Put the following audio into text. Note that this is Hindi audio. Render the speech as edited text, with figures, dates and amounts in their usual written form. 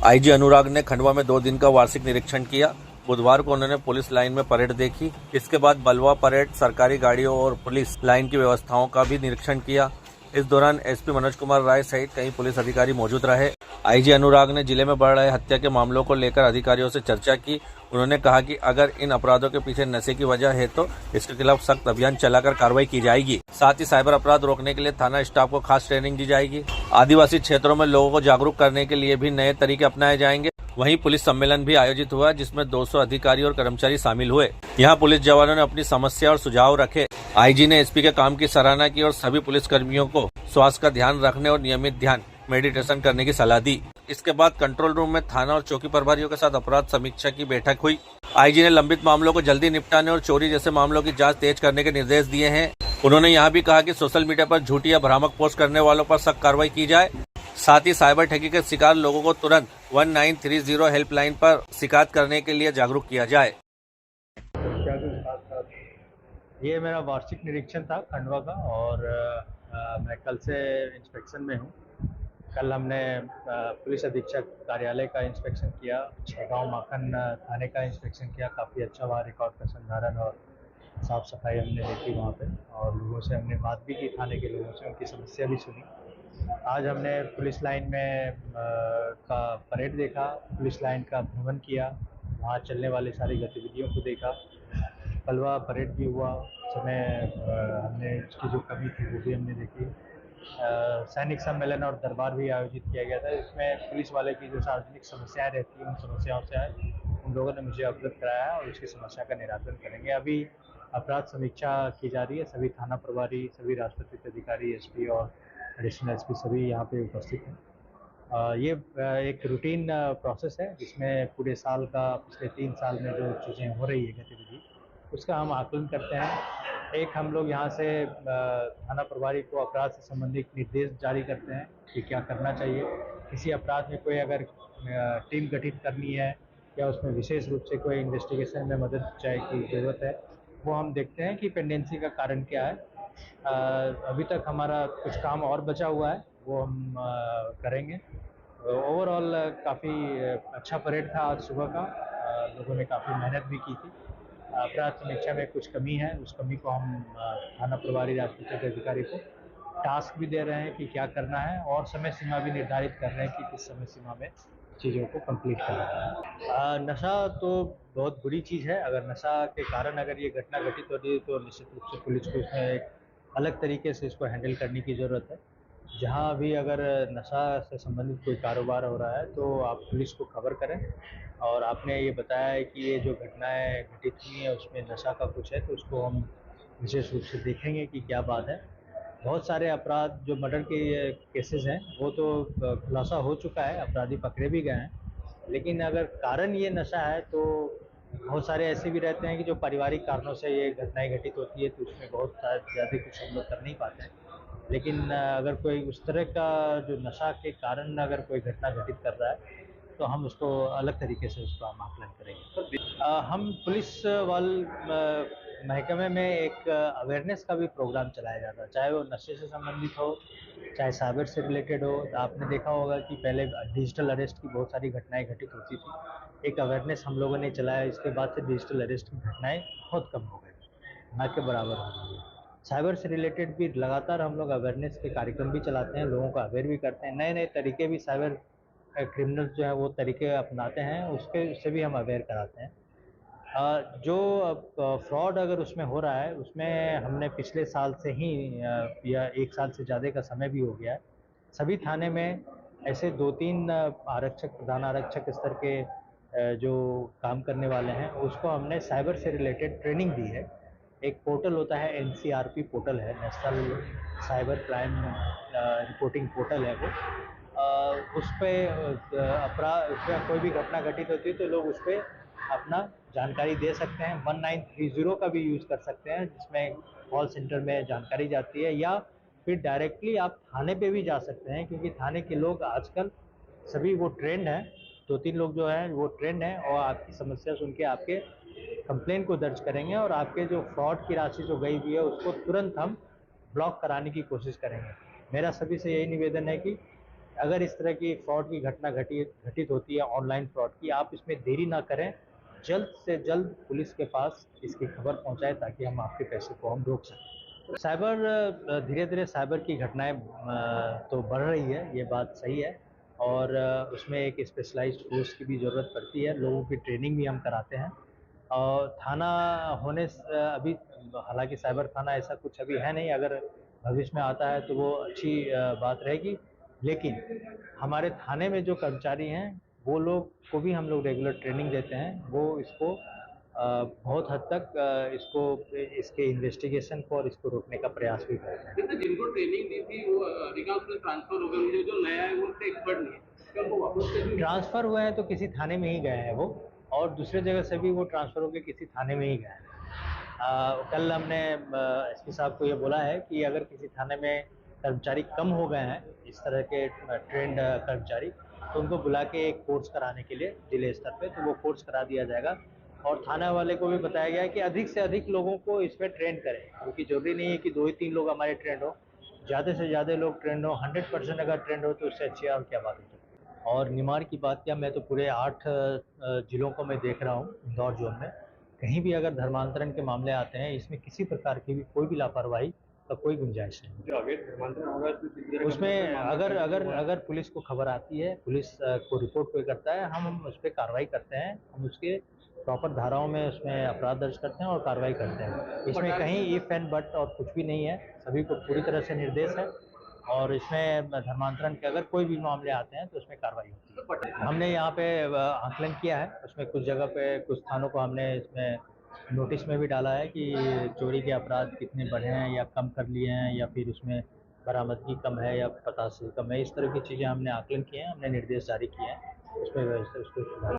आईजी अनुराग ने खंडवा में 2 दिन का वार्षिक निरीक्षण किया। बुधवार को उन्होंने पुलिस लाइन में परेड देखी। इसके बाद बलवा परेड, सरकारी गाड़ियों और पुलिस लाइन की व्यवस्थाओं का भी निरीक्षण किया। इस दौरान एसपी मनोज कुमार राय सहित कई पुलिस अधिकारी मौजूद रहे। आईजी अनुराग ने जिले में बढ़ रहे हत्या के मामलों को लेकर अधिकारियों से चर्चा की। उन्होंने कहा कि अगर इन अपराधों के पीछे नशे की वजह है तो इसके खिलाफ सख्त अभियान चलाकर कार्रवाई की जाएगी। साथ ही साइबर अपराध रोकने के लिए थाना स्टाफ को खास ट्रेनिंग दी जाएगी। आदिवासी क्षेत्रों में लोगों को जागरूक करने के लिए भी नए तरीके अपनाए जाएंगे। वहीं पुलिस सम्मेलन भी आयोजित हुआ, जिसमें 200 अधिकारी और कर्मचारी शामिल हुए। यहां पुलिस जवानों ने अपनी समस्या और सुझाव रखे। आईजी ने एसपी के काम की सराहना की और सभी पुलिस कर्मियों को स्वास्थ्य का ध्यान रखने और नियमित ध्यान मेडिटेशन करने की सलाह दी। इसके बाद कंट्रोल रूम में थाना और चौकी प्रभारियों के साथ अपराध समीक्षा की बैठक हुई। आईजी ने लंबित मामलों को जल्दी निपटाने और चोरी जैसे मामलों की जांच तेज करने के निर्देश दिए हैं। उन्होंने यहां भी कहा कि सोशल मीडिया पर झूठी या भ्रामक पोस्ट करने वालों पर सख्त कार्रवाई की जाए। साथ ही साइबर ठगी के शिकार लोगों को तुरंत 1930 हेल्पलाइन पर शिकायत करने के लिए जागरूक किया जाए। ये मेरा वार्षिक निरीक्षण था खंडवा का और मैं कल से इंस्पेक्शन में हूँ। कल हमने पुलिस अधीक्षक कार्यालय का इंस्पेक्शन किया, छगांव माखन थाने का इंस्पेक्शन किया। काफ़ी अच्छा वहाँ रिकॉर्ड का संधारण और साफ़ सफाई हमने देखी वहाँ पे, और लोगों से हमने बात भी की, थाने के लोगों से उनकी समस्या भी सुनी। आज हमने पुलिस लाइन में का परेड देखा, पुलिस लाइन का भ्रमण किया, वहाँ चलने वाली सारी गतिविधियों को देखा। बलवा परेड भी हुआ, समय हमने उसकी जो कमी थी वो भी हमने देखी। सैनिक सम्मेलन और दरबार भी आयोजित किया गया था, इसमें पुलिस वाले की जो सार्वजनिक समस्याएं रहती हैं उन समस्याओं से उन लोगों ने मुझे अवगत कराया और उसकी समस्या का निराकरण करेंगे। अभी अपराध समीक्षा की जा रही है। सभी थाना प्रभारी, सभी राजपत्रित अधिकारी, एसपी और एडिशनल एसपी सभी यहाँ पे उपस्थित हैं। ये एक रूटीन प्रोसेस है जिसमें पूरे साल का, पिछले 3 साल में जो चीज़ें हो रही है गतिविधि, उसका हम आकलन करते हैं। एक हम लोग यहाँ से थाना प्रभारी को अपराध से संबंधित निर्देश जारी करते हैं कि क्या करना चाहिए। किसी अपराध में कोई अगर टीम गठित करनी है या उसमें विशेष रूप से कोई इन्वेस्टिगेशन में मदद चाहिए की ज़रूरत है, वो हम देखते हैं कि पेंडेंसी का कारण क्या है। अभी तक हमारा कुछ काम और बचा हुआ है, वो हम करेंगे। ओवरऑल काफ़ी अच्छा परेड था आज सुबह का। लोगों ने काफ़ी मेहनत भी की थी। अपराध समीक्षा में कुछ कमी है, उस कमी को हम थाना प्रभारी राजपत्रित अधिकारी को टास्क भी दे रहे हैं कि क्या करना है, और समय सीमा भी निर्धारित कर रहे हैं कि किस समय सीमा में चीज़ों को कंप्लीट करना है। नशा तो बहुत बुरी चीज़ है। अगर नशा के कारण अगर ये घटना घटित होती है तो निश्चित रूप से पुलिस को इसमें एक अलग तरीके से इसको हैंडल करने की ज़रूरत है। जहाँ भी अगर नशा से संबंधित कोई कारोबार हो रहा है तो आप पुलिस को खबर करें। और आपने ये बताया है कि ये जो घटनाएं घटित हुई हैं उसमें नशा का कुछ है, तो उसको हम विशेष रूप से देखेंगे कि क्या बात है। बहुत सारे अपराध जो मर्डर के केसेस हैं वो तो खुलासा हो चुका है, अपराधी पकड़े भी गए हैं, लेकिन अगर कारण ये नशा है तो बहुत सारे ऐसे भी रहते हैं कि जो पारिवारिक कारणों से ये घटनाएं घटित होती है, तो उसमें बहुत ज़्यादा कुछ हम लोग कर नहीं पाते हैं। लेकिन अगर कोई उस तरह का जो नशा के कारण अगर कोई घटना घटित कर रहा है तो हम उसको अलग तरीके से उसका हम आकलन करेंगे। हम पुलिस महकमे में एक अवेयरनेस का भी प्रोग्राम चलाया जाता है, चाहे वो नशे से संबंधित हो, चाहे साइबर से रिलेटेड हो। आपने देखा होगा कि पहले डिजिटल अरेस्ट की बहुत सारी घटनाएं घटित होती थी। एक अवेयरनेस हम लोगों ने चलाया, इसके बाद से डिजिटल अरेस्ट की घटनाएं बहुत कम हो गई, ना के बराबर हो गई है। साइबर से रिलेटेड भी लगातार हम लोग अवेयरनेस के कार्यक्रम भी चलाते हैं, लोगों को अवेयर भी करते हैं। नए नए तरीके भी साइबर क्रिमिनल्स जो है वो तरीके अपनाते हैं, उससे भी हम अवेयर कराते हैं। जो फ्रॉड अगर उसमें हो रहा है उसमें हमने पिछले साल से ही या 1 साल से ज़्यादा का समय भी हो गया है, सभी थाने में ऐसे 2-3 आरक्षक, प्रधान आरक्षक स्तर के जो काम करने वाले हैं उसको हमने साइबर से रिलेटेड ट्रेनिंग दी है। एक पोर्टल होता है, एनसीआरपी पोर्टल है, national cyber crime reporting portal है वो। उस पर अपराध, उसमें कोई भी घटना घटित होती है तो लोग उस पर अपना जानकारी दे सकते हैं। 1930 का भी यूज़ कर सकते हैं, जिसमें कॉल सेंटर में जानकारी जाती है, या फिर डायरेक्टली आप थाने पे भी जा सकते हैं, क्योंकि थाने के लोग आजकल सभी वो ट्रेंड हैं, 2-3 लोग जो हैं वो ट्रेंड हैं और आपकी समस्या सुन के आपके कंप्लेन को दर्ज करेंगे और आपके जो फ्रॉड की राशि जो गई हुई है उसको तुरंत हम ब्लॉक कराने की कोशिश करेंगे। मेरा सभी से यही निवेदन है कि अगर इस तरह की फ्रॉड की घटना घटित होती है ऑनलाइन फ्रॉड की, आप इसमें देरी ना करें, जल्द से जल्द पुलिस के पास इसकी खबर पहुंचाएं ताकि हम आपके पैसे को हम रोक सकें। साइबर धीरे धीरे साइबर की घटनाएं तो बढ़ रही है, ये बात सही है, और उसमें एक स्पेशलाइज्ड फोर्स की भी ज़रूरत पड़ती है, लोगों की ट्रेनिंग भी हम कराते हैं। और थाना होने अभी हालांकि साइबर थाना ऐसा कुछ अभी है नहीं, अगर भविष्य में आता है तो वो अच्छी बात रहेगी, लेकिन हमारे थाने में जो कर्मचारी हैं वो लोग को भी हम लोग रेगुलर ट्रेनिंग देते हैं, वो इसको बहुत हद तक इसको इसके इन्वेस्टिगेशन को और इसको रोकने का प्रयास भी करते हैं। जैसे जिनको ट्रेनिंग दी थी वो अधिकांश में ट्रांसफर हो गए, मुझे जो नया है वो उससे एक्सपर्ट नहीं है, क्या उनको वापस से ट्रांसफ़र हुए हैं तो किसी थाने में ही गए हैं वो, और दूसरे जगह से भी वो ट्रांसफ़र होकर किसी थाने में ही गए हैं। कल हमने एसपी साहब को ये बोला है कि अगर किसी थाने में कर्मचारी कम हो गए हैं, इस तरह के ट्रेंड कर्मचारी, तो उनको बुला के एक कोर्स कराने के लिए जिले स्तर पे, तो वो कोर्स करा दिया जाएगा। और थाना वाले को भी बताया गया है कि अधिक से अधिक लोगों को इसमें ट्रेन करें, क्योंकि जरूरी नहीं है कि 2 ही 3 लोग हमारे ट्रेंड हो, ज़्यादा से ज़्यादा लोग ट्रेंड हो। 100% अगर ट्रेंड हो तो उससे अच्छी और क्या बात हो सकती है। और निमाड़ की बात क्या, मैं तो पूरे 8 जिलों को मैं देख रहा हूँ इंदौर जोन में, कहीं भी अगर धर्मांतरण के मामले आते हैं, इसमें किसी प्रकार की भी कोई भी लापरवाही का कोई गुंजाइश नहीं। जो अवैध धर्मांतरण होगा उसमें अगर पुलिस को खबर आती है, पुलिस को रिपोर्ट कोई करता है, हम उस पर कार्रवाई करते हैं, हम उसके प्रॉपर धाराओं में उसमें अपराध दर्ज करते हैं और कार्रवाई करते हैं। इसमें कहीं इफ एंड बट और कुछ भी नहीं है, सभी को पूरी तरह से निर्देश है, और इसमें धर्मांतरण के अगर कोई भी मामले आते हैं तो उसमें कार्रवाई होती है। हमने यहाँ पे आकलन किया है, उसमें कुछ जगह पे कुछ थानों को हमने इसमें नोटिस में भी डाला है कि चोरी के अपराध कितने बढ़े हैं या कम कर लिए हैं, या फिर उसमें बरामदगी कम है या पता से कम है, इस तरह की चीज़ें हमने आकलन किए हैं, हमने निर्देश जारी किए हैं, उसमें व्यवस्था उसको सुधार